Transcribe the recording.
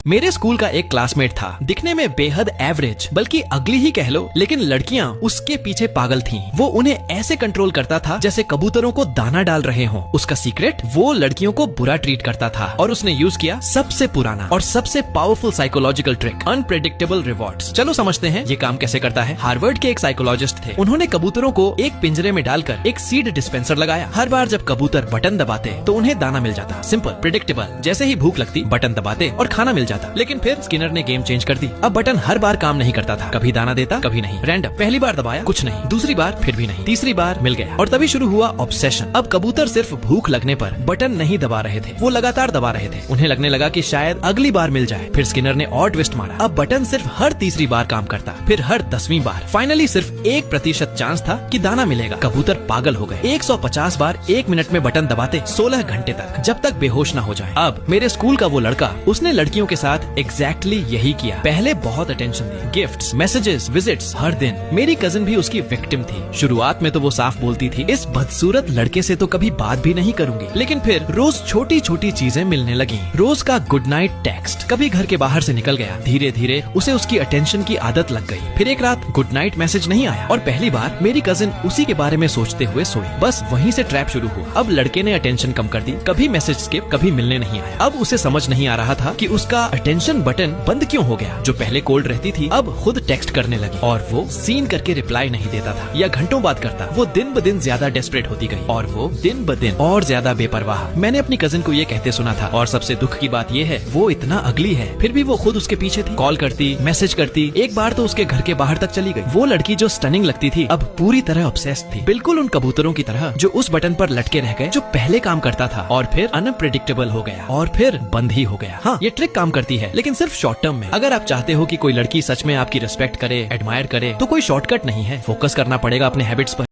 मेरे स्कूल का एक क्लासमेट था, दिखने में बेहद एवरेज बल्कि अगली ही कह लो, लेकिन लड़कियां उसके पीछे पागल थीं। वो उन्हें ऐसे कंट्रोल करता था जैसे कबूतरों को दाना डाल रहे हों। उसका सीक्रेट, वो लड़कियों को बुरा ट्रीट करता था और उसने यूज किया सबसे पुराना और सबसे powerful psychological trick, unpredictable rewards. चलो समझते हैं ये काम कैसे करता है। हार्वर्ड के एक साइकोलॉजिस्ट थे। उन्होंने कबूतरों को एक पिंजरे में डालकर एक सीड डिस्पेंसर लगाया। हर बार जब कबूतर बटन दबाते तो उन्हें दाना मिल जाता। Simple, predictable. जैसे ही भूख लगती बटन दबाते और खाना मिल जाता। लेकिन फिर स्किनर ने गेम चेंज कर दी। अब बटन हर बार काम नहीं करता था। कभी दाना देता, कभी नहीं। रैंडम। पहली बार दबाया, कुछ नहीं। दूसरी बार, फिर भी नहीं। तीसरी बार मिल गया और तभी शुरू हुआ ऑब्सेशन। अब कबूतर सिर्फ भूख लगने पर बटन नहीं दबा रहे थे, वो लगातार दबा रहे थे। उन्हें लगने लगा कि शायद अगली बार मिल जाए। फिर स्किनर ने और ट्विस्ट मारा। अब बटन सिर्फ हर तीसरी बार काम करता, फिर हर 10वीं बार। फाइनली सिर्फ 1% चांस था कि दाना मिलेगा। कबूतर पागल हो गए। 150 बार 1 मिनट में बटन दबाते 16 घंटे तक, जब तक बेहोश न हो जाए। अब मेरे स्कूल का वो लड़का, उसने लड़कियों के साथ एग्जैक्टली यही किया। पहले बहुत अटेंशन दी, गिफ्ट्स, मैसेजेस, विजिट्स हर दिन। मेरी कजिन भी उसकी विक्टिम थी। शुरुआत में तो वो साफ बोलती थी, इस बदसूरत लड़के से तो कभी बात भी नहीं करूंगी। लेकिन फिर रोज छोटी छोटी चीजें मिलने लगी। रोज का गुड नाइट टेक्स्ट, कभी घर के बाहर से निकल गया। धीरे धीरे उसे उसकी अटेंशन की आदत लग गई। फिर एक रात गुड नाइट मैसेज नहीं आया और पहली बार मेरी कजिन उसी के बारे में सोचते हुए सोई। बस वहीं से ट्रैप शुरू हुआ। अब लड़के ने अटेंशन कम कर दी, कभी मैसेज स्किप, कभी मिलने नहीं आया। अब उसे समझ नहीं आ रहा था कि उसका अटेंशन बटन बंद क्यों हो गया। जो पहले कोल्ड रहती थी अब खुद टेक्स्ट करने लगी और वो सीन करके रिप्लाई नहीं देता था या घंटों बात करता। वो दिन ब दिन ज्यादा डेस्परेट होती गई और वो दिन ब दिन और ज्यादा बेपरवाह। मैंने अपनी कजिन को ये कहते सुना था। और सबसे दुख की बात ये है, वो इतना अगली है, फिर भी वो खुद उसके पीछे थी। कॉल करती, मैसेज करती, एक बार तो उसके घर के बाहर तक चली गई। वो लड़की जो स्टनिंग लगती थी अब पूरी तरह ऑब्सेस्ड थी, बिल्कुल उन कबूतरों की तरह जो उस बटन पर लटके रह गए जो पहले काम करता था और फिर अनप्रेडिक्टेबल हो गया और फिर बंद ही हो गया। हाँ, ये ट्रिक काम करती है, लेकिन सिर्फ शॉर्ट टर्म में। अगर आप चाहते हो कि कोई लड़की सच में आपकी रिस्पेक्ट करे, एडमायर करे, तो कोई शॉर्टकट नहीं है। फोकस करना पड़ेगा अपने हैबिट्स पर।